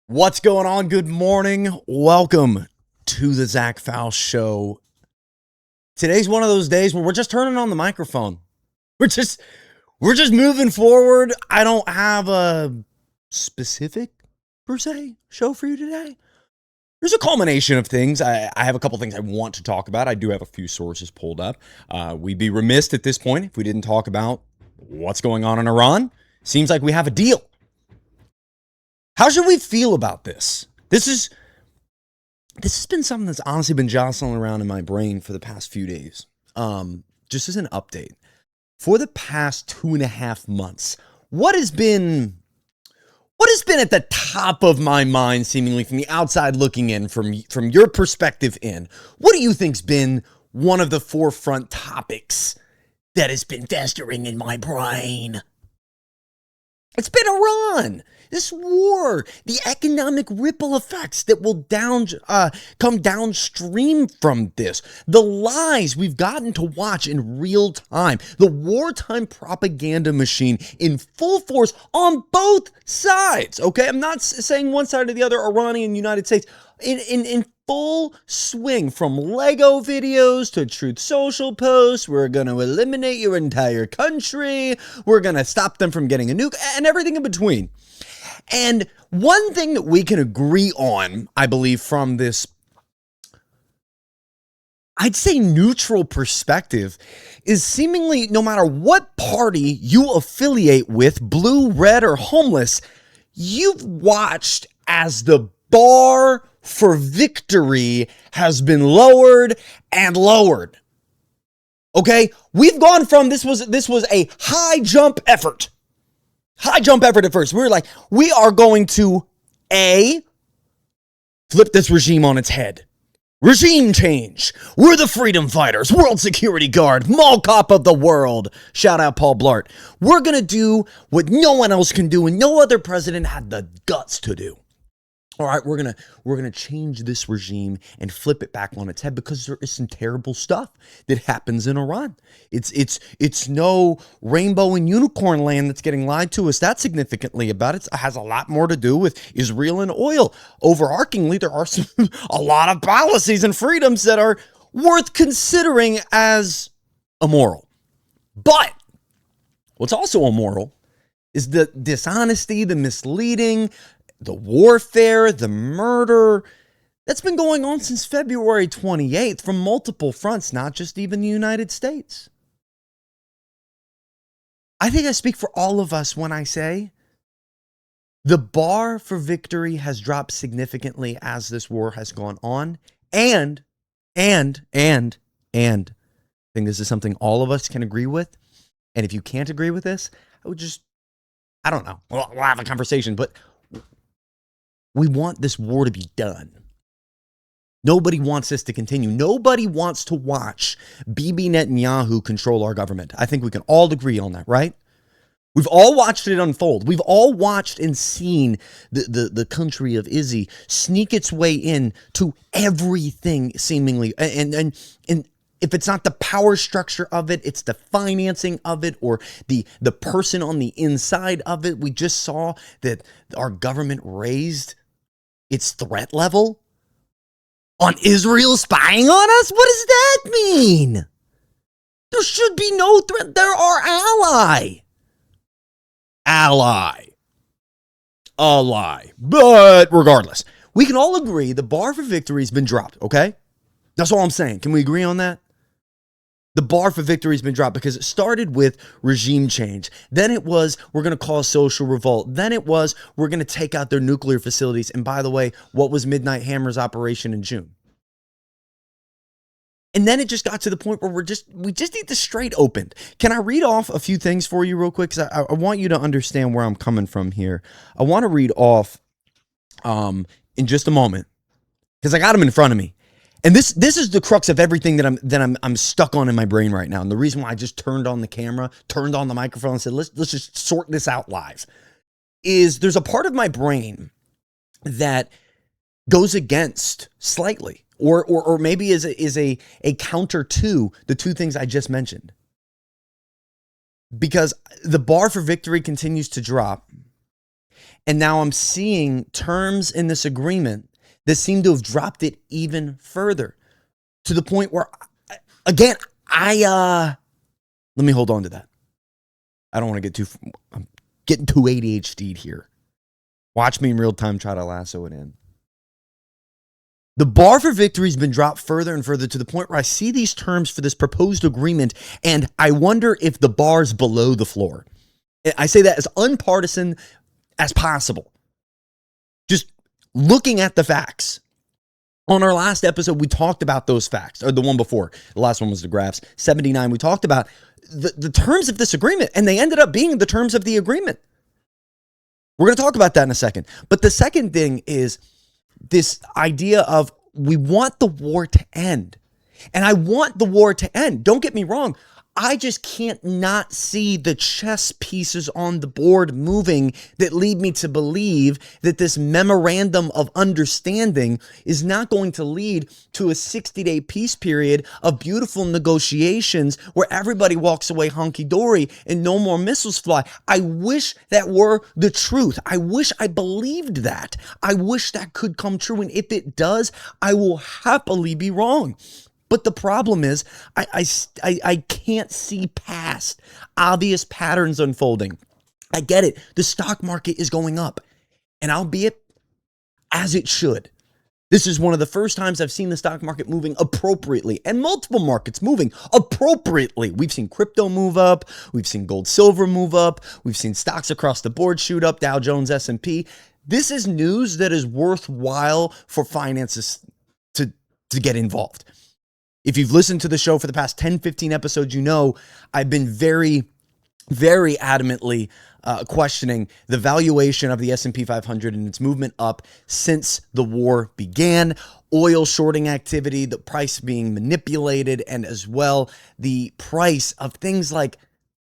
What's going on? Good morning. Welcome to the Zach Faust Show. Today's one of those days where we're just turning on the microphone. We're just moving forward. I don't have a specific per se show for you today. There's a culmination of things. I have a couple things I want to talk about. I do have a few sources pulled up. We'd be remiss at this point if we didn't talk about what's going on in Iran. Seems like we have a deal. How should we feel about this? This has been something that's honestly been jostling around in my brain for the past few days. Just as an update, for the past 2.5 months, what has been at the top of my mind, seemingly from the outside looking in, from your perspective in? What do you think's been one of the forefront topics that has been festering in my brain? It's been Iran. This war, the economic ripple effects that will come downstream from this, the lies we've gotten to watch in real time, the wartime propaganda machine in full force on both sides. Okay, I'm not saying one side or the other, Iranian, United States, in full swing, from Lego videos to Truth Social posts. We're going to eliminate your entire country. We're going to stop them from getting a nuke and everything in between. And one thing that we can agree on, I believe, from this, I'd say, neutral perspective, is seemingly no matter what party you affiliate with, blue, red, or homeless, you've watched as the bar for victory has been lowered and lowered. Okay? We've gone from this was a high jump effort. High jump effort at first. We were like, we are going to flip this regime on its head. Regime change. We're the freedom fighters, world security guard, mall cop of the world. Shout out Paul Blart. We're going to do what no one else can do and no other president had the guts to do. All right, we're gonna change this regime and flip it back on its head, because there is some terrible stuff that happens in Iran. It's no rainbow and unicorn land that's getting lied to us that significantly about it. It has a lot more to do with Israel and oil. Overarchingly, there are a lot of policies and freedoms that are worth considering as immoral. But what's also immoral is the dishonesty, the misleading, the warfare, the murder that's been going on since February 28th from multiple fronts, not just even the United States. I think I speak for all of us when I say the bar for victory has dropped significantly as this war has gone on. And I think this is something all of us can agree with. And if you can't agree with this, I don't know. We'll have a conversation, but we want this war to be done. Nobody wants this to continue. Nobody wants to watch Bibi Netanyahu control our government. I think we can all agree on that, right? We've all watched it unfold. We've all watched and seen the country of Izzy sneak its way in to everything, seemingly. And if it's not the power structure of it, it's the financing of it, or the person on the inside of it. We just saw that our government raised its threat level on Israel spying on us. What does that mean? There should be no threat. They're our ally. But regardless, we can all agree the bar for victory has been dropped, okay? That's all I'm saying. Can we agree on that? The bar for victory has been dropped because it started with regime change. Then it was, we're going to cause social revolt. Then it was, we're going to take out their nuclear facilities. And by the way, what was Midnight Hammer's operation in June? And then it just got to the point where we just need the Strait opened. Can I read off a few things for you real quick? Because I want you to understand where I'm coming from here. I want to read off in just a moment, because I got them in front of me. And this is the crux of everything that I'm stuck on in my brain right now. And the reason why I just turned on the camera, turned on the microphone, and said, let's just sort this out live, is there's a part of my brain that goes against slightly, or maybe is a counter to the two things I just mentioned. Because the bar for victory continues to drop. And now I'm seeing terms in this agreement that seem to have dropped it even further to the point where, again, let me hold on to that. I don't want to I'm getting too ADHD'd here. Watch me in real time try to lasso it in. The bar for victory has been dropped further and further to the point where I see these terms for this proposed agreement, and I wonder if the bar's below the floor. I say that as unpartisan as possible. Just looking at the facts. On our last episode, we talked about those facts, or the one before. The last one was the graphs. 79, we talked about the terms of this agreement, and they ended up being the terms of the agreement. We're going to talk about that in a second. But the second thing is this idea of we want the war to end. And I want the war to end. Don't get me wrong. I just can't not see the chess pieces on the board moving that lead me to believe that this memorandum of understanding is not going to lead to a 60-day peace period of beautiful negotiations where everybody walks away hunky-dory and no more missiles fly. I wish that were the truth. I wish I believed that. I wish that could come true. And if it does, I will happily be wrong. But the problem is, I can't see past obvious patterns unfolding. I get it. The stock market is going up, and albeit as it should. This is one of the first times I've seen the stock market moving appropriately, and multiple markets moving appropriately. We've seen crypto move up. We've seen gold, silver move up. We've seen stocks across the board shoot up, Dow Jones, S&P. This is news that is worthwhile for finances to get involved. If you've listened to the show for the past 10, 15 episodes, you know I've been very, very adamantly questioning the valuation of the S&P 500 and its movement up since the war began, oil shorting activity, the price being manipulated, and as well the price of things like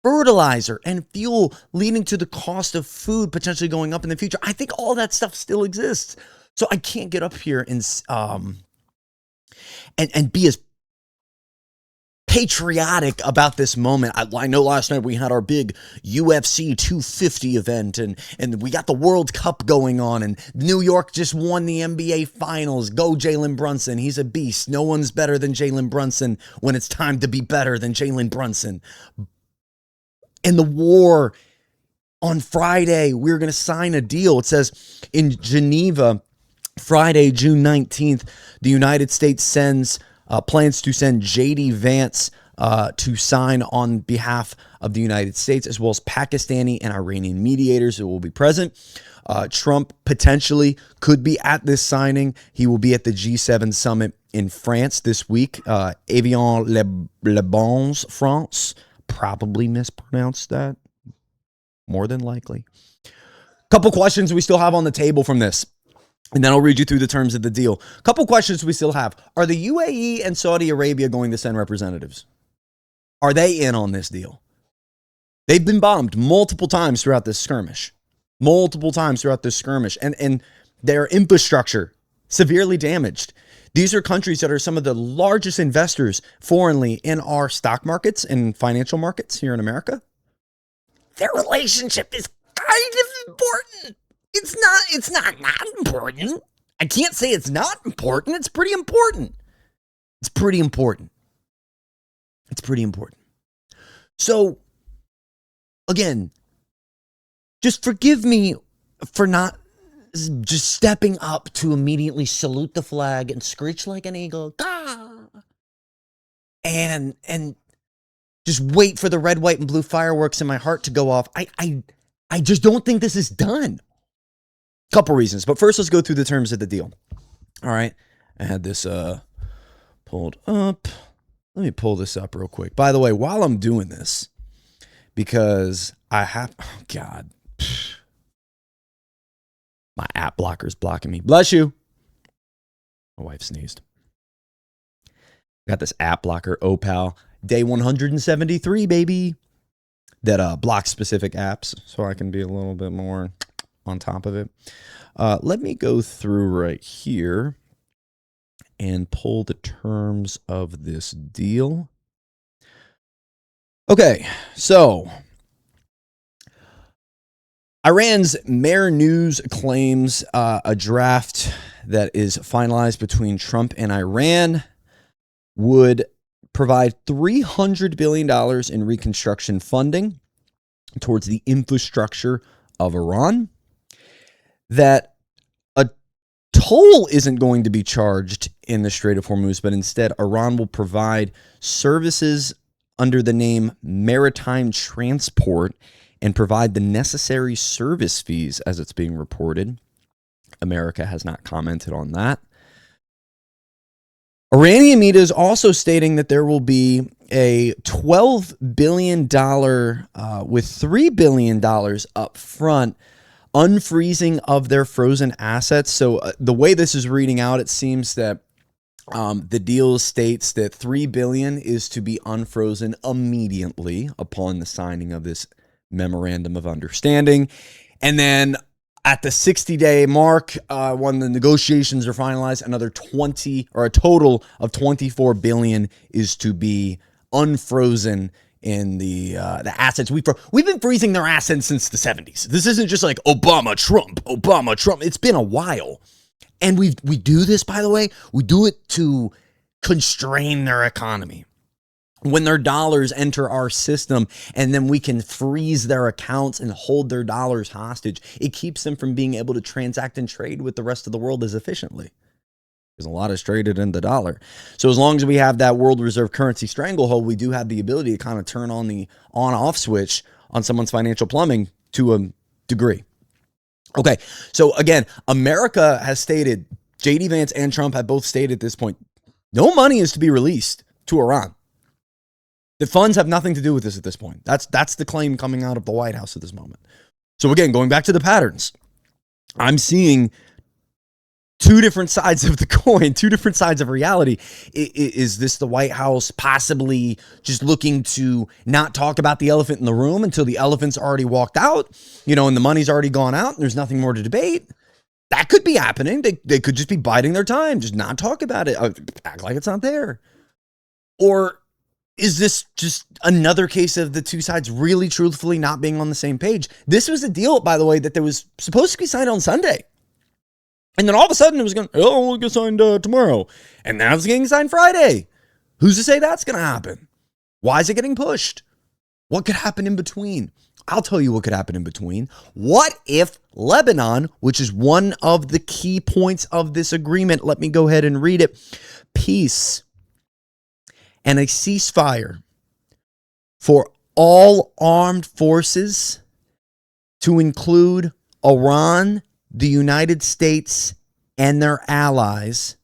fertilizer and fuel leading to the cost of food potentially going up in the future. I think all that stuff still exists. So I can't get up here and be as patriotic about this moment. I know last night we had our big UFC 250 event and we got the World Cup going on and New York just won the NBA Finals. Go Jalen Brunson. He's a beast. No one's better than Jalen Brunson when it's time to be better than Jalen Brunson. And the war on Friday, we're going to sign a deal. It says in Geneva, Friday, June 19th, the United States plans to send J.D. Vance to sign on behalf of the United States, as well as Pakistani and Iranian mediators who will be present. Trump potentially could be at this signing. He will be at the G7 summit in France this week. Les Bons, France. Probably mispronounced that. More than likely. Couple questions we still have on the table from this. And then I'll read you through the terms of the deal. A couple questions we still have. Are the UAE and Saudi Arabia going to send representatives? Are they in on this deal? They've been bombed multiple times throughout this skirmish. And their infrastructure severely damaged. These are countries that are some of the largest investors foreignly in our stock markets and financial markets here in America. Their relationship is kind of important. It's not important. I can't say it's not important. It's pretty important. So, again, just forgive me for not just stepping up to immediately salute the flag and screech like an eagle. Gah! And just wait for the red, white, and blue fireworks in my heart to go off. I just don't think this is done. Couple reasons, but first let's go through the terms of the deal. All right, I had this pulled up. Let me pull this up real quick. By the way, while I'm doing this, because I have, oh God, my app blocker's blocking me. Bless you. My wife sneezed. Got this app blocker, Opal, day 173, baby, that blocks specific apps, so I can be a little bit more on top of it. Let me go through right here and pull the terms of this deal. Okay, so Iran's Mayor News claims a draft that is finalized between Trump and Iran would provide $300 billion in reconstruction funding towards the infrastructure of Iran, that a toll isn't going to be charged in the Strait of Hormuz, but instead Iran will provide services under the name maritime transport and provide the necessary service fees, as it's being reported. America has not commented on that. Iranian media is also stating that there will be a $12 billion with $3 billion up front unfreezing of their frozen assets. So the way this is reading out, it seems that the deal states that $3 billion is to be unfrozen immediately upon the signing of this memorandum of understanding. And then at the 60-day mark, when the negotiations are finalized, another 20 or a total of $24 billion is to be unfrozen in the assets. We've been freezing their assets since the 70s. This isn't just like Obama, Trump. It's been a while. And we do this, by the way, we do it to constrain their economy. When their dollars enter our system and then we can freeze their accounts and hold their dollars hostage, it keeps them from being able to transact and trade with the rest of the world as efficiently. Because a lot is traded in the dollar. So as long as we have that world reserve currency stranglehold, we do have the ability to kind of turn on the on-off switch on someone's financial plumbing to a degree. Okay, so again, America has stated, J.D. Vance and Trump have both stated at this point, no money is to be released to Iran. The funds have nothing to do with this at this point. That's the claim coming out of the White House at this moment. So again, going back to the patterns, I'm seeing two different sides of the coin, two different sides of reality. Is this the White House possibly just looking to not talk about the elephant in the room until the elephant's already walked out, and the money's already gone out and there's nothing more to debate? That could be happening. They could just be biding their time, just not talk about it, act like it's not there. Or is this just another case of the two sides really truthfully not being on the same page? This was a deal, by the way, that was supposed to be signed on Sunday. And then all of a sudden it was we'll get signed tomorrow. And now it's getting signed Friday. Who's to say that's going to happen? Why is it getting pushed? What could happen in between? I'll tell you what could happen in between. What if Lebanon, which is one of the key points of this agreement, let me go ahead and read it, peace and a ceasefire for all armed forces to include Iran, the United States, and their allies,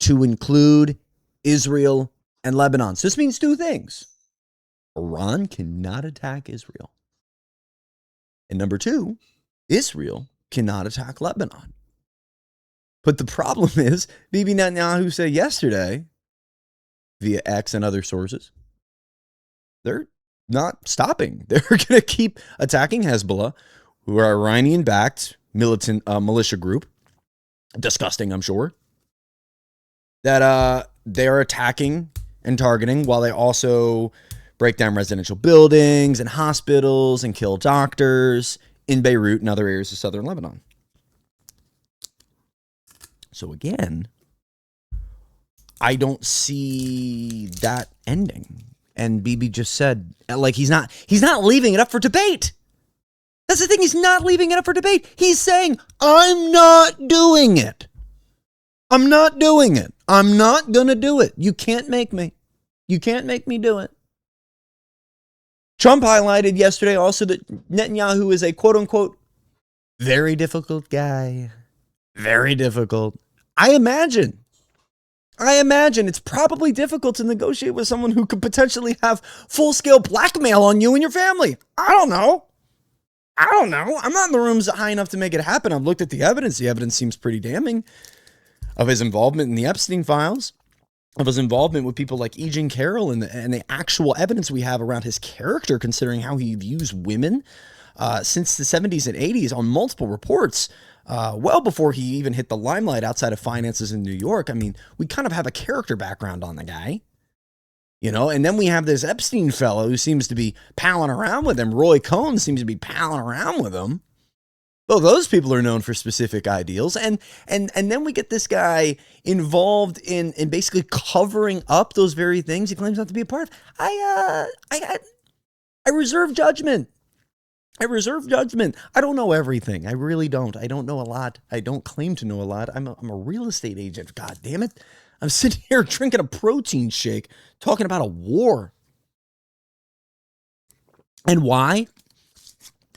to include Israel and Lebanon. So this means two things. Iran cannot attack Israel. And number two, Israel cannot attack Lebanon. But the problem is, Bibi Netanyahu said yesterday, via X and other sources, they're not stopping. They're going to keep attacking Hezbollah, who are Iranian-backed militant militia group. Disgusting, I'm sure. That they're attacking and targeting while they also break down residential buildings and hospitals and kill doctors in Beirut and other areas of southern Lebanon. So again, I don't see that ending. And Bibi just said, like, he's not leaving it up for debate. That's the thing. He's not leaving it up for debate. He's saying, I'm not doing it. I'm not doing it. I'm not going to do it. You can't make me. You can't make me do it. Trump highlighted yesterday also that Netanyahu is a quote unquote very difficult guy. Very difficult. I imagine it's probably difficult to negotiate with someone who could potentially have full-scale blackmail on you and your family. I don't know. I'm not in the rooms high enough to make it happen. I've looked at the evidence. The evidence seems pretty damning of his involvement in the Epstein files, of his involvement with people like E. Jean Carroll, and the actual evidence we have around his character, considering how he views women since the 70s and 80s on multiple reports. Well before he even hit the limelight outside of finances in New York. I mean, we kind of have a character background on the guy, and then we have this Epstein fellow who seems to be palling around with him. Roy Cohn seems to be palling around with him. Well, those people are known for specific ideals, and then we get this guy involved in basically covering up those very things he claims not to be a part of. I reserve judgment. I reserve judgment. I don't know everything. I really don't. I don't know a lot. I don't claim to know a lot. I'm a real estate agent. God damn it! I'm sitting here drinking a protein shake, talking about a war. And why?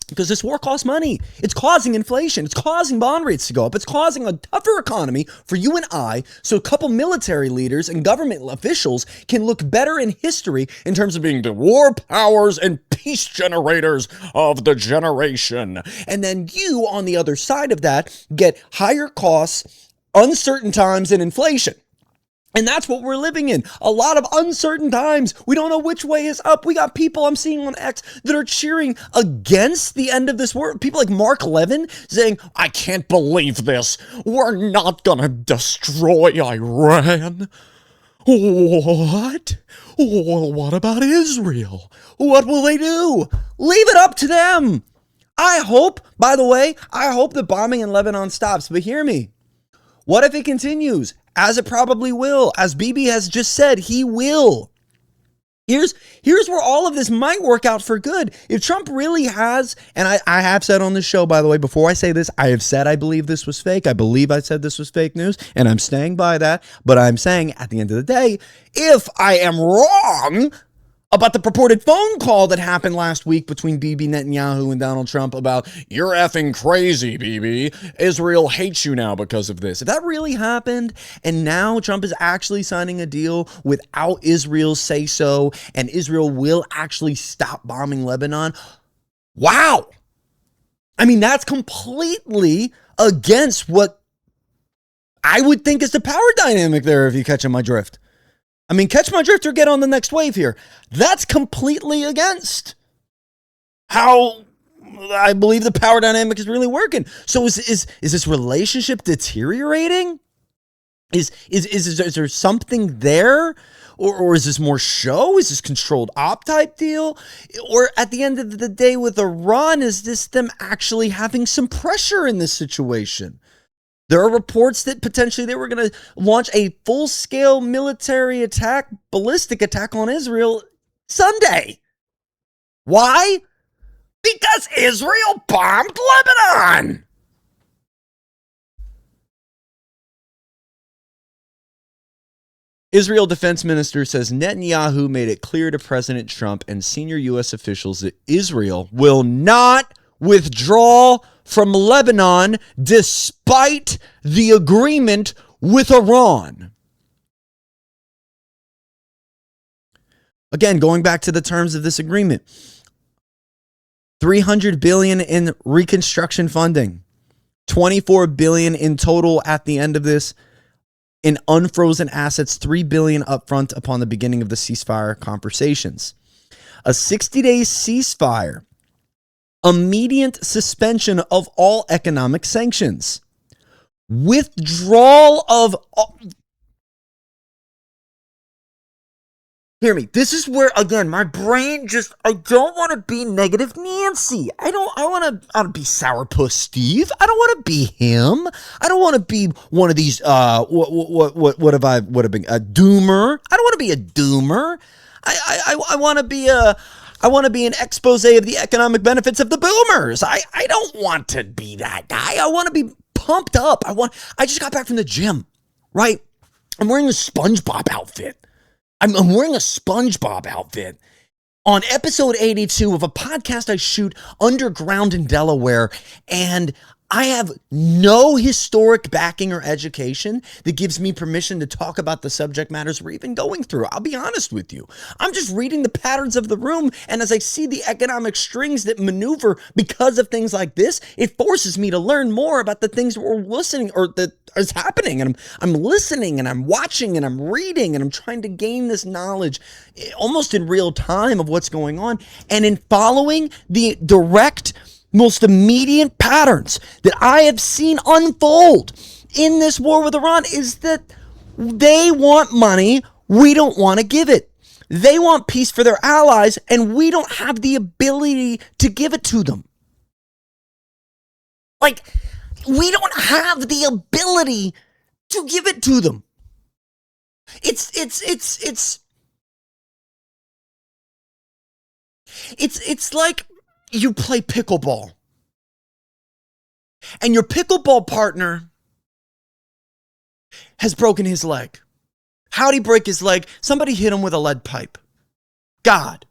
Because this war costs money. It's causing inflation. It's causing bond rates to go up. It's causing a tougher economy for you and I, so a couple military leaders and government officials can look better in history in terms of being the war powers and peace generators of the generation. And then you, on the other side of that, get higher costs, uncertain times, and inflation. And that's what we're living in. A lot of uncertain times. We don't know which way is up. We got people I'm seeing on X that are cheering against the end of this war. People like Mark Levin saying, I can't believe this. We're not going to destroy Iran. What? Well, what about Israel? What will they do? Leave it up to them. I hope, by the way, the bombing in Lebanon stops. But hear me. What if it continues? As it probably will. As Bibi has just said, he will. Here's where all of this might work out for good. If Trump really has, and I have said on this show, by the way, before I say this, I have said I believe this was fake. I believe I said this was fake news, and I'm staying by that. But I'm saying at the end of the day, if I am wrong about the purported phone call that happened last week between Bibi Netanyahu and Donald Trump about, you're effing crazy, Bibi. Israel hates you now because of this. If that really happened, and now Trump is actually signing a deal without Israel's say-so, and Israel will actually stop bombing Lebanon, wow. I mean, that's completely against what I would think is the power dynamic there, if you catch my drift. I mean, catch my drift or get on the next wave here. That's completely against how I believe the power dynamic is really working. So is this relationship deteriorating? Is there something there? Or is this more show? Is this controlled op type deal? Or at the end of the day with Iran, is this them actually having some pressure in this situation? There are reports that potentially they were going to launch a full-scale military attack, ballistic attack on Israel Sunday. Why? Because Israel bombed Lebanon. Israel defense minister says Netanyahu made it clear to President Trump and senior U.S. officials that Israel will not withdraw from Lebanon despite the agreement with Iran. Again, going back to the terms of this agreement, $300 billion in reconstruction funding, $24 billion in total at the end of this in unfrozen assets, $3 billion upfront upon the beginning of the ceasefire conversations. A 60-day ceasefire, immediate suspension of all economic sanctions, withdrawal of hear me, this is where, again, my brain just, I don't want to be negative Nancy. I want to be sourpuss Steve. I don't want to be him. I don't want to be one of these, what have been, a doomer. I don't want to be a doomer. I want to be an expose of the economic benefits of the boomers. I don't want to be that guy. I want to be pumped up. I just got back from the gym, right? I'm wearing a SpongeBob outfit. I'm wearing a SpongeBob outfit on episode 82 of a podcast I shoot underground in Delaware, and I have no historic backing or education that gives me permission to talk about the subject matters we're even going through. I'll be honest with you. I'm just reading the patterns of the room, and as I see the economic strings that maneuver because of things like this, it forces me to learn more about the things that we're listening or that is happening. And I'm listening and I'm watching and I'm reading and I'm trying to gain this knowledge almost in real time of what's going on. And in following the direct, most immediate patterns that I have seen unfold in this war with Iran is that they want money, we don't want to give it. They want peace for their allies, and we don't have the ability to give it to them. Like, we don't have the ability to give it to them. It's like you play pickleball and your pickleball partner has broken his leg. How'd he break his leg? Somebody hit him with a lead pipe. God.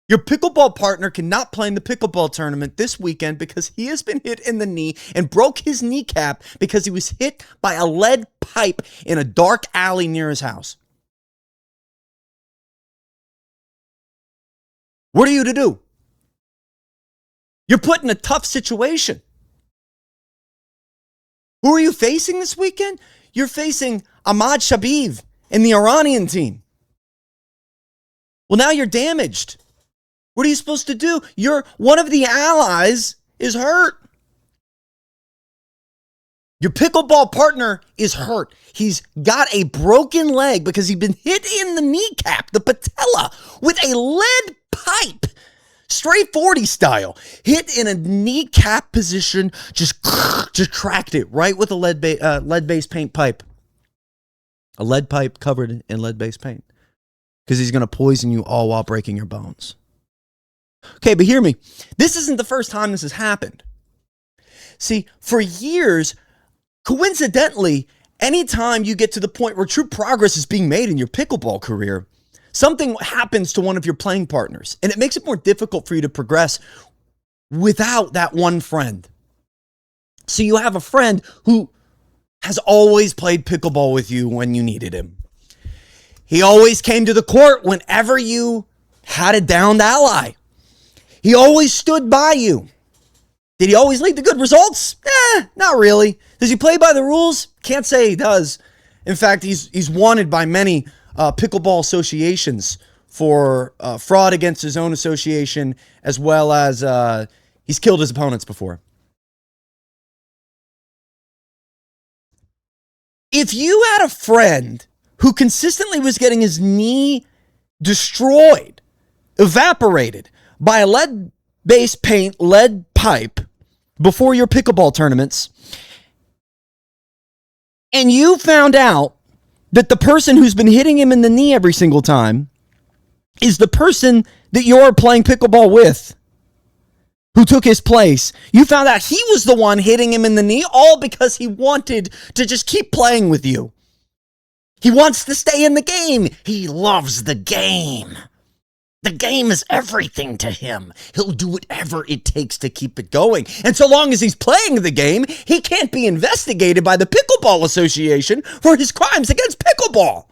Your pickleball partner cannot play in the pickleball tournament this weekend because he has been hit in the knee and broke his kneecap because he was hit by a lead pipe in a dark alley near his house. What are you to do? You're put in a tough situation. Who are you facing this weekend? You're facing Ahmad Shabib and the Iranian team. Well, now you're damaged. What are you supposed to do? One of the allies is hurt. Your pickleball partner is hurt. He's got a broken leg because he's been hit in the kneecap, the patella, with a lead pipe. Straight 40 style. Hit in a kneecap position, just cracked it right with a lead-based paint pipe. A lead pipe covered in lead-based paint. Because he's going to poison you all while breaking your bones. Okay, but hear me. This isn't the first time this has happened. See, for years, coincidentally, anytime you get to the point where true progress is being made in your pickleball career, something happens to one of your playing partners, and it makes it more difficult for you to progress without that one friend. So you have a friend who has always played pickleball with you when you needed him. He always came to the court whenever you had a downed ally. He always stood by you. Did he always lead to good results? Not really. Does he play by the rules? Can't say he does. In fact, he's wanted by many pickleball associations for fraud against his own association, as well as he's killed his opponents before. If you had a friend who consistently was getting his knee destroyed, evaporated by a lead-based paint, lead pipe before your pickleball tournaments, and you found out that the person who's been hitting him in the knee every single time is the person that you're playing pickleball with, who took his place. You found out he was the one hitting him in the knee, all because he wanted to just keep playing with you. He wants to stay in the game. He loves the game. The game is everything to him. He'll do whatever it takes to keep it going. And so long as he's playing the game, he can't be investigated by the Pickleball Association for his crimes against pickleball.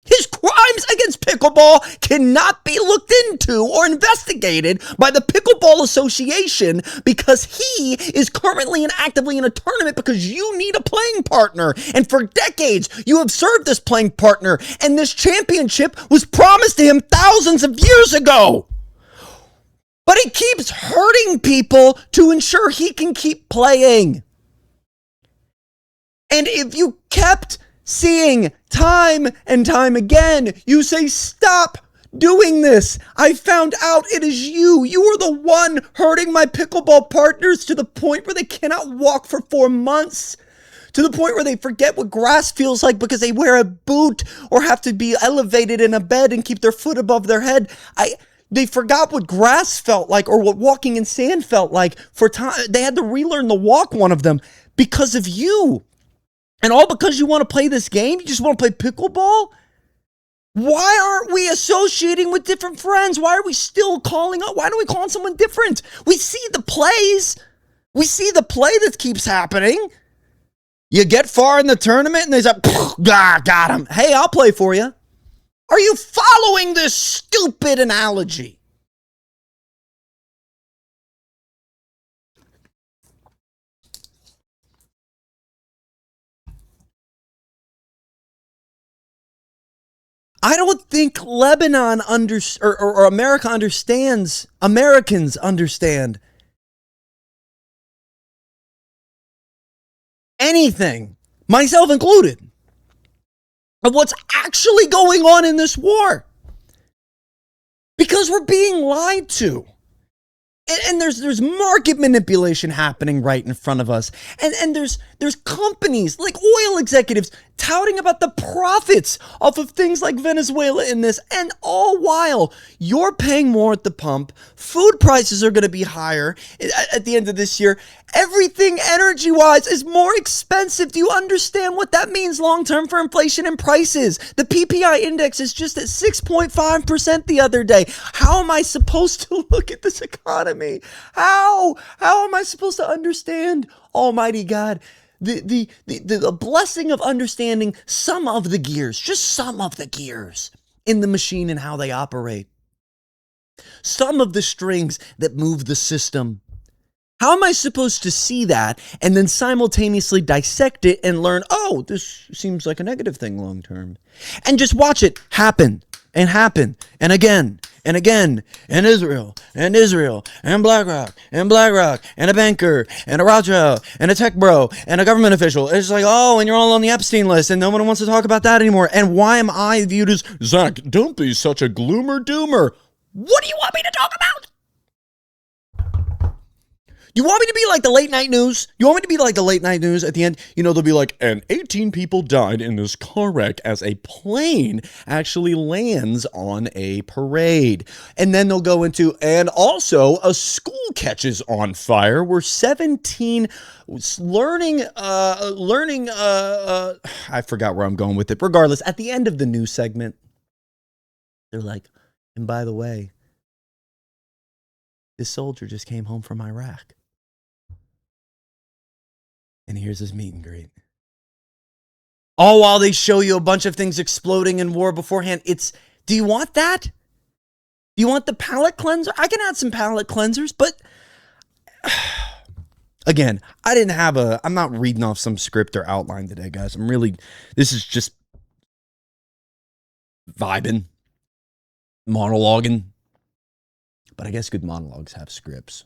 His crimes against pickleball cannot be looked into or investigated by the Pickleball Association because he is currently and actively in a tournament because you need a playing partner. And for decades, you have served this playing partner, and this championship was promised to him thousands of years ago. But he keeps hurting people to ensure he can keep playing. And if you kept seeing time and time again, you say, stop doing this. I found out it is you. You are the one hurting my pickleball partners to the point where they cannot walk for 4 months. To the point where they forget what grass feels like because they wear a boot or have to be elevated in a bed and keep their foot above their head. They forgot what grass felt like or what walking in sand felt like for time. They had to relearn the walk, one of them, because of you. And all because you want to play this game? You just want to play pickleball? Why aren't we associating with different friends? Why are we still calling up? Why don't we call on someone different? We see the plays. We see the play that keeps happening. You get far in the tournament and they say, got him. Hey, I'll play for you. Are you following this stupid analogy? I don't think Lebanon or America understands, Americans understand anything, myself included, of what's actually going on in this war. Because we're being lied to. And there's market manipulation happening right in front of us. And there's companies like oil executives touting about the profits off of things like Venezuela in this. And all while you're paying more at the pump, food prices are going to be higher at the end of this year. Everything energy-wise is more expensive. Do you understand what that means long-term for inflation and prices? The PPI index is just at 6.5% the other day. How am I supposed to look at this economy? How am I supposed to understand, Almighty God, the blessing of understanding some of the gears, just some of the gears in the machine and how they operate? Some of the strings that move the system. How am I supposed to see that and then simultaneously dissect it and learn, oh, this seems like a negative thing long term, and just watch it happen and happen and again and again, and Israel and BlackRock and a banker and a Rothschild and a tech bro and a government official. It's like, oh, and you're all on the Epstein list and no one wants to talk about that anymore. And why am I viewed as, Zach, don't be such a gloomer doomer. What do you want me to talk about? You want me to be like the late night news? You want me to be like the late night news at the end? You know, they'll be like, and 18 people died in this car wreck as a plane actually lands on a parade. And then they'll go into, and also a school catches on fire where 17 learning, I forgot where I'm going with it. Regardless, at the end of the news segment, they're like, and by the way, this soldier just came home from Iraq. And here's his meet and greet. All while they show you a bunch of things exploding in war beforehand. Do you want that? Do you want the palate cleanser? I can add some palate cleansers, but again, I'm not reading off some script or outline today, guys. This is just vibing, monologuing. But I guess good monologues have scripts.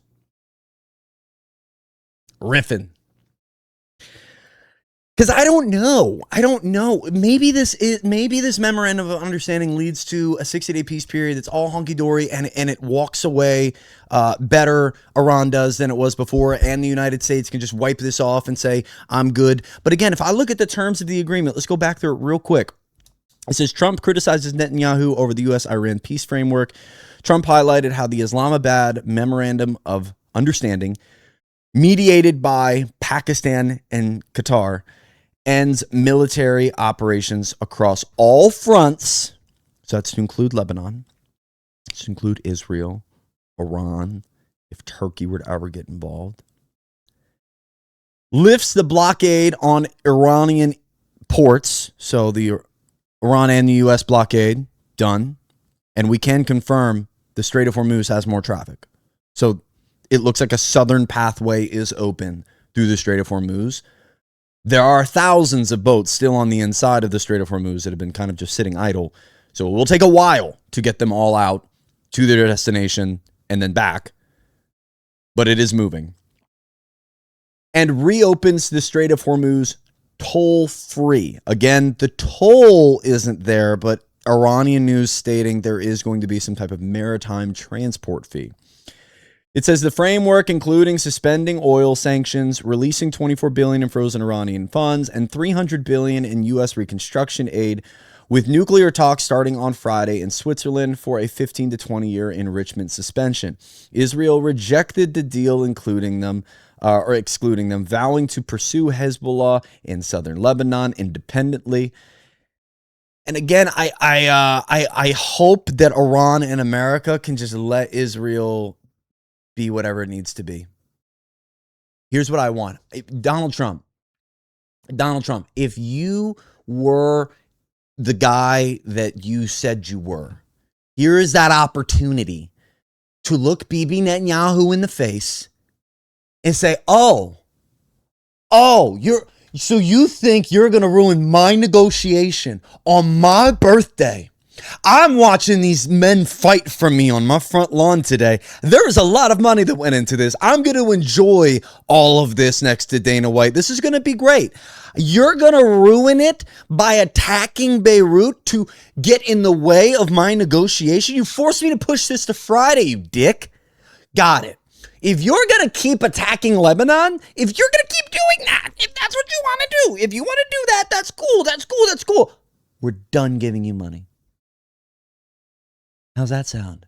Riffing. Because I don't know. Maybe this memorandum of understanding leads to a 60-day peace period that's all hunky-dory and it walks away better, Iran does, than it was before, and the United States can just wipe this off and say, I'm good. But again, if I look at the terms of the agreement, let's go back through it real quick. It says Trump criticizes Netanyahu over the U.S.-Iran peace framework. Trump highlighted how the Islamabad Memorandum of Understanding, mediated by Pakistan and Qatar, ends military operations across all fronts. So that's to include Lebanon, to include Israel, Iran, if Turkey were to ever get involved. Lifts the blockade on Iranian ports. So the Iran and the U.S. blockade, done. And we can confirm the Strait of Hormuz has more traffic. So it looks like a southern pathway is open through the Strait of Hormuz. There are thousands of boats still on the inside of the Strait of Hormuz that have been kind of just sitting idle. So it will take a while to get them all out to their destination and then back. But it is moving. And reopens the Strait of Hormuz toll-free. Again, the toll isn't there, but Iranian news stating there is going to be some type of maritime transport fee. It says the framework, including suspending oil sanctions, releasing $24 billion in frozen Iranian funds, and $300 billion in U.S. reconstruction aid, with nuclear talks starting on Friday in Switzerland for a 15 to 20-year enrichment suspension. Israel rejected the deal, excluding them, vowing to pursue Hezbollah in southern Lebanon independently. And again, I hope that Iran and America can just let Israel be whatever it needs to be. Here's what I want. Donald Trump, if you were the guy that you said you were, here is that opportunity to look Bibi Netanyahu in the face and say, you think you're going to ruin my negotiation on my birthday? I'm watching these men fight for me on my front lawn today. There's a lot of money that went into this. I'm going to enjoy all of this next to Dana White. This is going to be great. You're going to ruin it by attacking Beirut to get in the way of my negotiation. You forced me to push this to Friday, you dick. Got it. If you're going to keep attacking Lebanon, if you're going to keep doing that, if that's what you want to do, if you want to do that, that's cool, that's cool, that's cool. We're done giving you money. How's that sound?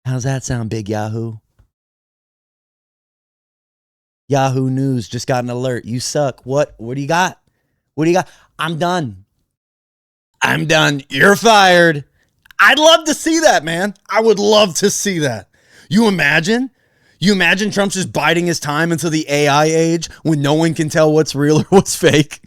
How's that sound, Big Yahoo? Yahoo News just got an alert. You suck. What do you got? What do you got? I'm done. I'm done. You're fired. I'd love to see that, man. I would love to see that. You imagine Trump's just biding his time until the AI age when no one can tell what's real or what's fake.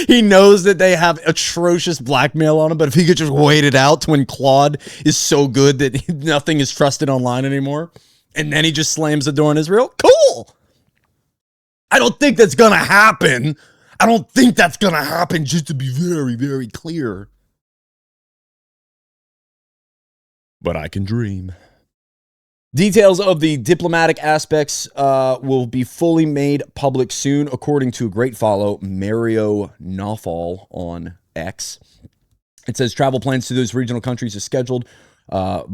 He knows that they have atrocious blackmail on him, but if he could just wait it out to when Claude is so good that nothing is trusted online anymore, and then he just slams the door on Israel, cool. I don't think that's going to happen. I don't think that's going to happen, just to be very, very clear. But I can dream. Details of the diplomatic aspects will be fully made public soon, according to a great follow, Mario Nawfal on X. It says travel plans to those regional countries are scheduled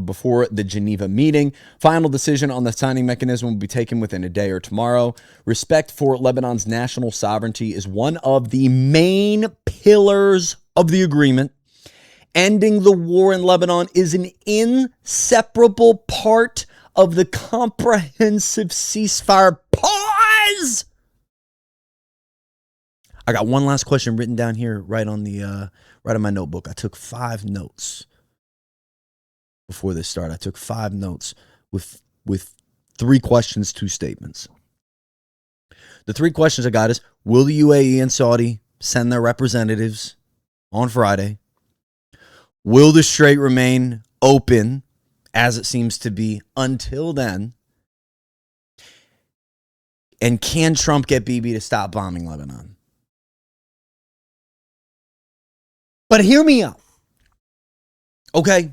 before the Geneva meeting. Final decision on the signing mechanism will be taken within a day or tomorrow. Respect for Lebanon's national sovereignty is one of the main pillars of the agreement. Ending the war in Lebanon is an inseparable part of the comprehensive ceasefire. Pause! I got one last question written down here right on my notebook. I took 5 notes before this started. I took 5 notes with 3 questions, 2 statements. The 3 questions I got is, will the UAE and Saudi send their representatives on Friday? Will the Strait remain open, as it seems to be, until then? And can Trump get Bibi to stop bombing Lebanon? But hear me out. Okay?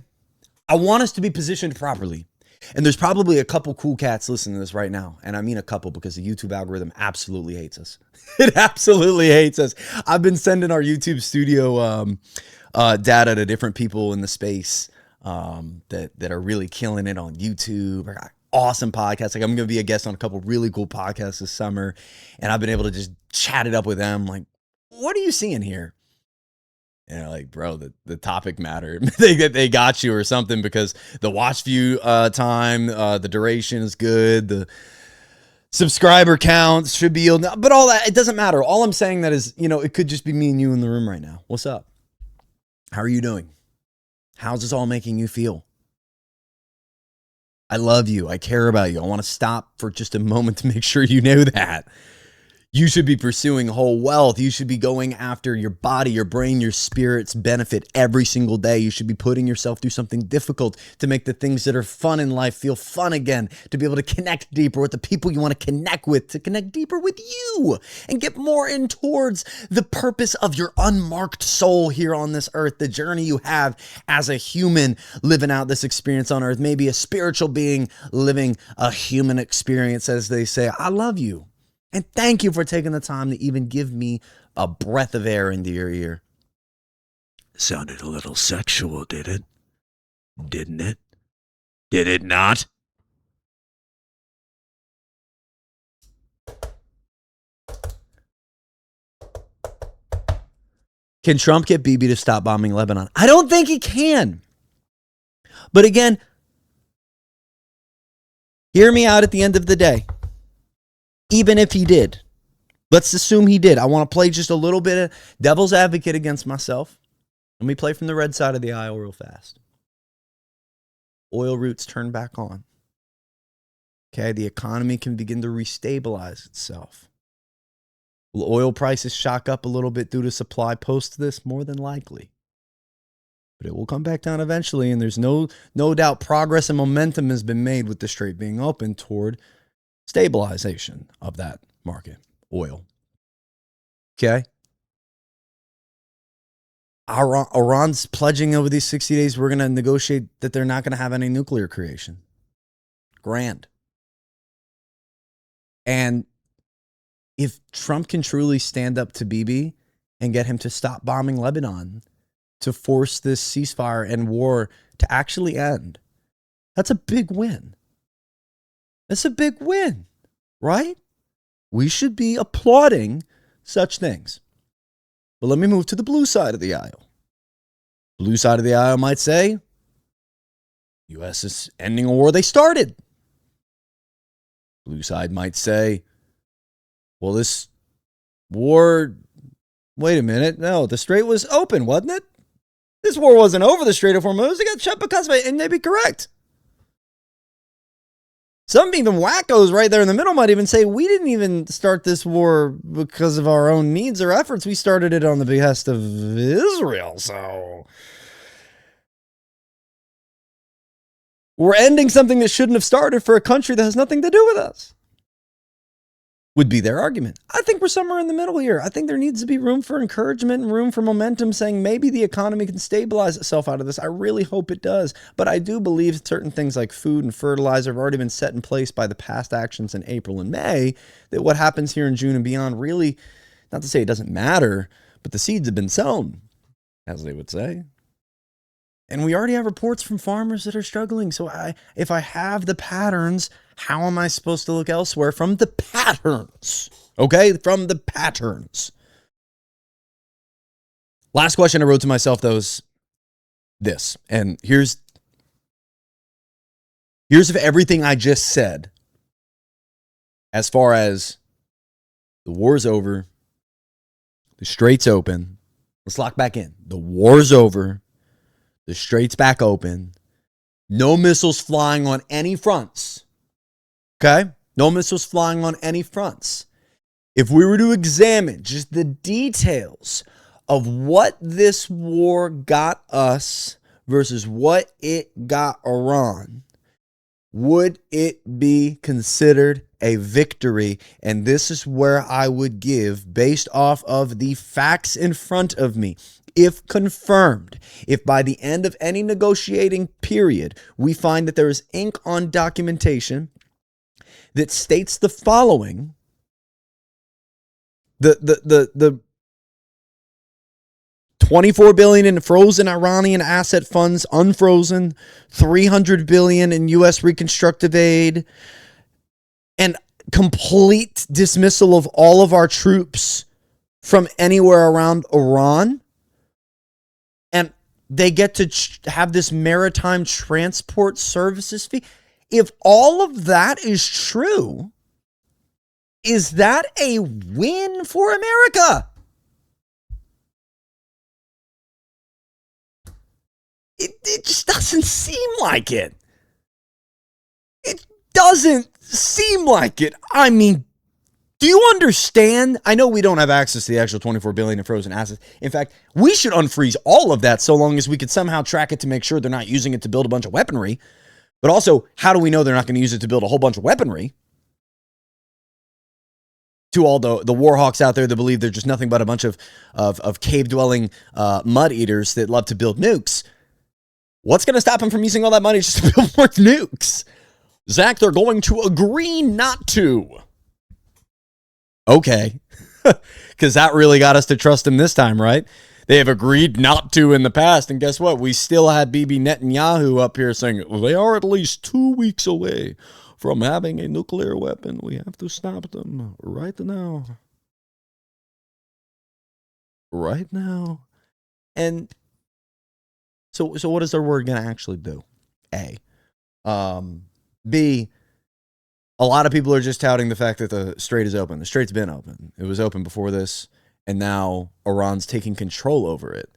I want us to be positioned properly. And there's probably a couple cool cats listening to this right now. And I mean a couple because the YouTube algorithm absolutely hates us. It absolutely hates us. I've been sending our YouTube studio data to different people in the space that are really killing it on YouTube. I got awesome podcasts. Like I'm going to be a guest on a couple really cool podcasts this summer. And I've been able to just chat it up with them. Like, what are you seeing here? And like, bro, the topic matter. they got you or something because the watch view time, the duration is good. The subscriber counts should be, but all that, it doesn't matter. All I'm saying that is, it could just be me and you in the room right now. What's up? How are you doing? How's this all making you feel? I love you. I care about you. I want to stop for just a moment to make sure you know that. You should be pursuing whole wealth. You should be going after your body, your brain, your spirit's benefit every single day. You should be putting yourself through something difficult to make the things that are fun in life feel fun again, to be able to connect deeper with the people you want to connect with, to connect deeper with you and get more in towards the purpose of your unmarked soul here on this earth, the journey you have as a human living out this experience on earth, maybe a spiritual being living a human experience, as they say. I love you. And thank you for taking the time to even give me a breath of air into your ear. Sounded a little sexual, did it? Didn't it? Did it not? Can Trump get Bibi to stop bombing Lebanon? I don't think he can. But again, hear me out at the end of the day. Even if he did, let's assume he did. I want to play just a little bit of devil's advocate against myself. Let me play from the red side of the aisle real fast. Oil routes turn back on. Okay, the economy can begin to restabilize itself. Will oil prices shock up a little bit due to supply post this? More than likely. But it will come back down eventually, and there's no doubt progress and momentum has been made with the Strait being open toward stabilization of that market, oil. Okay? Iran's pledging over these 60 days we're going to negotiate that they're not going to have any nuclear creation. Grand. And if Trump can truly stand up to Bibi and get him to stop bombing Lebanon, to force this ceasefire and war to actually end, that's a big win. It's a big win, right? We should be applauding such things. But let me move to the blue side of the aisle. Blue side of the aisle might say, U.S. is ending a war they started. Blue side might say, well, this war, wait a minute. No, the strait was open, wasn't it? This war wasn't over the Strait of Hormuz. It got shut because of it, and they'd be correct. Some even wackos right there in the middle might even say, we didn't even start this war because of our own needs or efforts. We started it on the behest of Israel. So we're ending something that shouldn't have started for a country that has nothing to do with us. Would be their argument. I think we're somewhere in the middle here. I think there needs to be room for encouragement and room for momentum, saying maybe the economy can stabilize itself out of this. I really hope it does. But I do believe certain things like food and fertilizer have already been set in place by the past actions in April and May, that what happens here in June and beyond really, not to say it doesn't matter, but the seeds have been sown, as they would say. And we already have reports from farmers that are struggling. So if I have the patterns, how am I supposed to look elsewhere from the patterns? Okay, from the patterns. Last question I wrote to myself, though, is this. And here's if everything I just said, as far as the war's over, the strait's open. Let's lock back in. The war's over. The strait's back open. No missiles flying on any fronts. Okay? No missiles flying on any fronts. If we were to examine just the details of what this war got us versus what it got Iran, would it be considered a victory? And this is where I would give, based off of the facts in front of me, if confirmed, if by the end of any negotiating period, we find that there is ink on documentation that states the following, the 24 billion in frozen Iranian asset funds, unfrozen, 300 billion in U.S. reconstructive aid, and complete dismissal of all of our troops from anywhere around Iran. And they get to have this maritime transport services fee. If all of that is true, is that a win for America? It just doesn't seem like it. It doesn't seem like it. I mean, do you understand? I know we don't have access to the actual 24 billion in frozen assets. In fact, we should unfreeze all of that so long as we could somehow track it to make sure they're not using it to build a bunch of weaponry. But also, how do we know they're not going to use it to build a whole bunch of weaponry? To all the warhawks out there that believe they're just nothing but a bunch of cave-dwelling mud eaters that love to build nukes. What's going to stop them from using all that money just to build more nukes? Zach, they're going to agree not to. Okay. Because that really got us to trust them this time, right? They have agreed not to in the past. And guess what? We still had Bibi Netanyahu up here saying, they are at least 2 weeks away from having a nuclear weapon. We have to stop them right now. Right now. And so what is their word going to actually do? A. B, a lot of people are just touting the fact that the strait is open. The strait's been open. It was open before this, and now Iran's taking control over it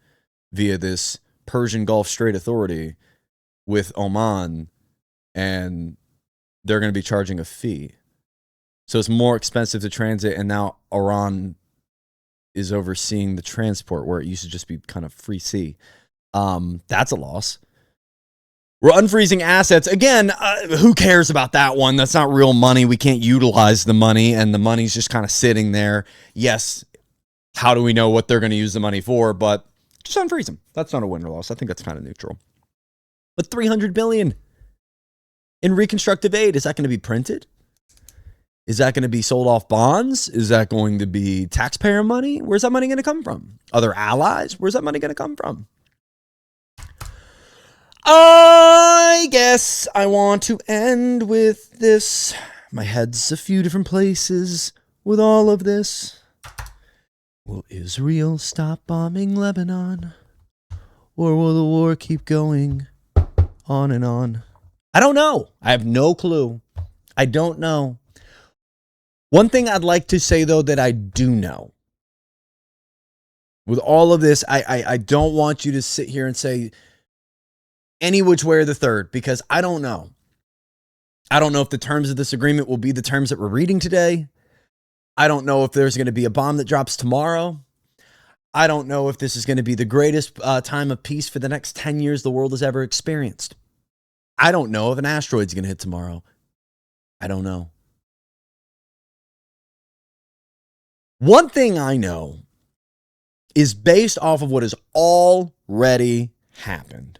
via this Persian Gulf Strait Authority with Oman, and they're going to be charging a fee. So it's more expensive to transit, and now Iran is overseeing the transport where it used to just be kind of free sea. That's a loss. We're unfreezing assets. Again, who cares about that one? That's not real money. We can't utilize the money, and the money's just kind of sitting there. Yes, how do we know what they're going to use the money for? But just unfreeze them. That's not a win or loss. I think that's kind of neutral. But $300 billion in reconstructive aid, is that going to be printed? Is that going to be sold off bonds? Is that going to be taxpayer money? Where's that money going to come from? Other allies? Where's that money going to come from? I guess I want to end with this. My head's a few different places with all of this. Will Israel stop bombing Lebanon? Or will the war keep going on and on? I don't know. I have no clue. I don't know. One thing I'd like to say, though, that I do know. With all of this, I don't want you to sit here and say any which way or the third, because I don't know. I don't know if the terms of this agreement will be the terms that we're reading today. I don't know if there's going to be a bomb that drops tomorrow. I don't know if this is going to be the greatest time of peace for the next 10 years the world has ever experienced. I don't know if an asteroid's going to hit tomorrow. I don't know. One thing I know is based off of what has already happened.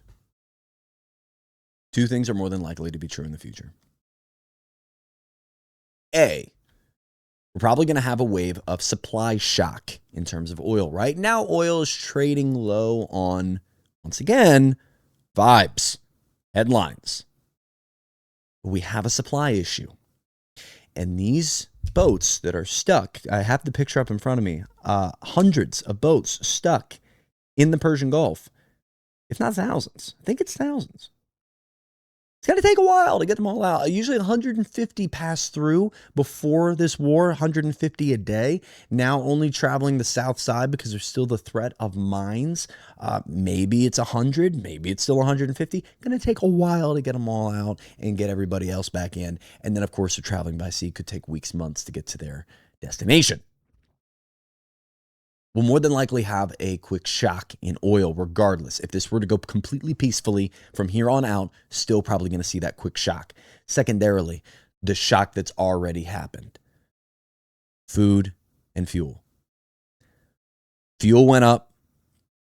Two things are more than likely to be true in the future. A, we're probably going to have a wave of supply shock in terms of oil. Right now, oil is trading low on, once again, vibes, headlines. But we have a supply issue. And these boats that are stuck, I have the picture up in front of me, hundreds of boats stuck in the Persian Gulf, if not thousands. I think it's thousands. It's going to take a while to get them all out. Usually 150 pass through before this war, 150 a day. Now only traveling the south side because there's still the threat of mines. Maybe it's 100, maybe it's still 150. Going to take a while to get them all out and get everybody else back in. And then, of course, they're traveling by sea. Could take weeks, months to get to their destination. We'll more than likely have a quick shock in oil regardless. If this were to go completely peacefully from here on out, still probably going to see that quick shock. Secondarily, the shock that's already happened. Food and fuel. Fuel went up.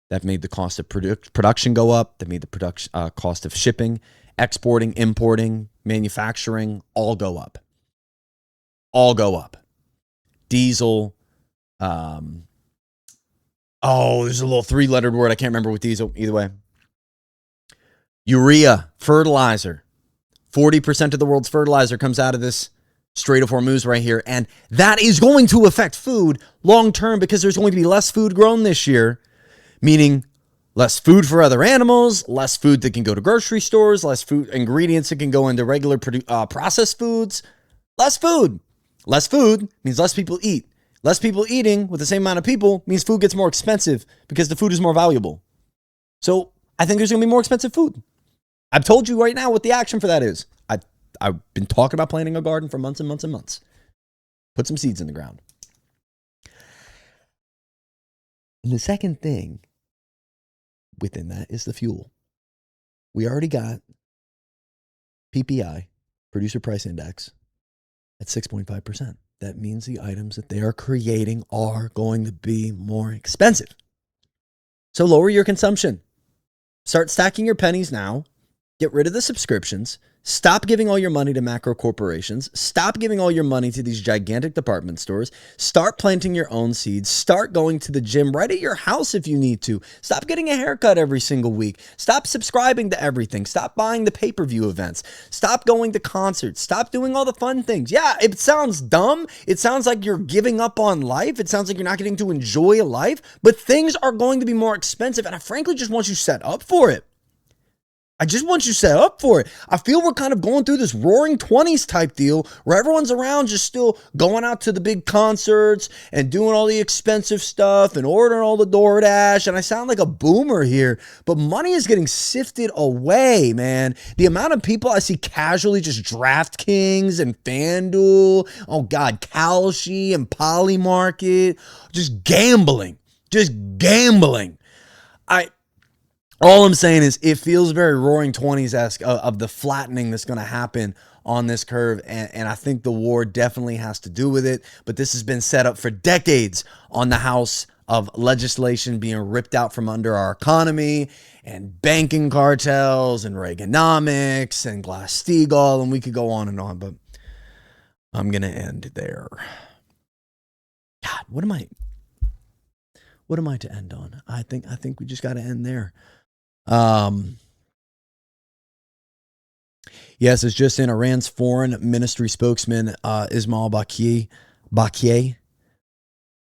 That made the cost of production go up. That made the cost of shipping, exporting, importing, manufacturing, all go up. All go up. Diesel, there's a little three-lettered word. I can't remember with diesel. Either way. Urea, fertilizer. 40% of the world's fertilizer comes out of this Strait of Hormuz right here. And that is going to affect food long-term because there's going to be less food grown this year, meaning less food for other animals, less food that can go to grocery stores, less food ingredients that can go into regular processed foods. Less food. Less food means less people eat. Less people eating with the same amount of people means food gets more expensive because the food is more valuable. So I think there's going to be more expensive food. I've told you right now what the action for that is. I've been talking about planting a garden for months and months and months. Put some seeds in the ground. And the second thing within that is the fuel. We already got PPI, Producer Price Index, at 6.5%. That means the items that they are creating are going to be more expensive. So lower your consumption. Start stacking your pennies now. Get rid of the subscriptions. Stop giving all your money to macro corporations. Stop giving all your money to these gigantic department stores. Start planting your own seeds. Start going to the gym right at your house if you need to. Stop getting a haircut every single week. Stop subscribing to everything. Stop buying the pay-per-view events. Stop going to concerts. Stop doing all the fun things. Yeah, it sounds dumb. It sounds like you're giving up on life. It sounds like you're not getting to enjoy life. But things are going to be more expensive, and I frankly just want you set up for it. I just want you set up for it. I feel we're kind of going through this roaring 20s type deal where everyone's around just still going out to the big concerts and doing all the expensive stuff and ordering all the DoorDash. And I sound like a boomer here, but money is getting sifted away, man. The amount of people I see casually just DraftKings and FanDuel, oh God, Kalshi and Polymarket, just gambling. All I'm saying is it feels very roaring 20s-esque of the flattening that's going to happen on this curve. And I think the war definitely has to do with it. But this has been set up for decades on the House of legislation being ripped out from under our economy and banking cartels and Reaganomics and Glass-Steagall. And we could go on and on. But I'm going to end there. God, what am I to end on? I think we just got to end there. Yes, it's just in. Iran's foreign ministry spokesman, Ismail Bakier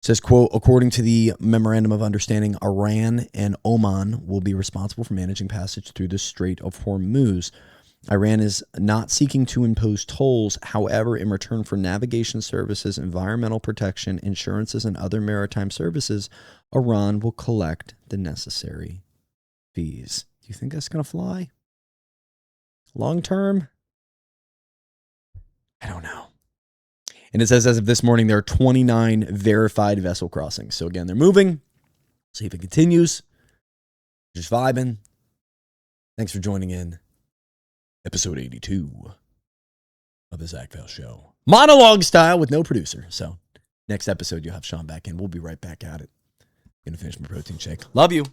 says, quote, according to the memorandum of understanding, Iran and Oman will be responsible for managing passage through the Strait of Hormuz. Iran is not seeking to impose tolls. However, in return for navigation services, environmental protection, insurances, and other maritime services, Iran will collect the necessary fees. Do you think that's going to fly? Long term? I don't know. And it says as of this morning, there are 29 verified vessel crossings. So again, they're moving. See if it continues. Just vibing. Thanks for joining in. Episode 82 of the Zach Fail Show. Monologue style with no producer. So next episode, you'll have Sean back in. We'll be right back at it. Gonna finish my protein shake. Love you.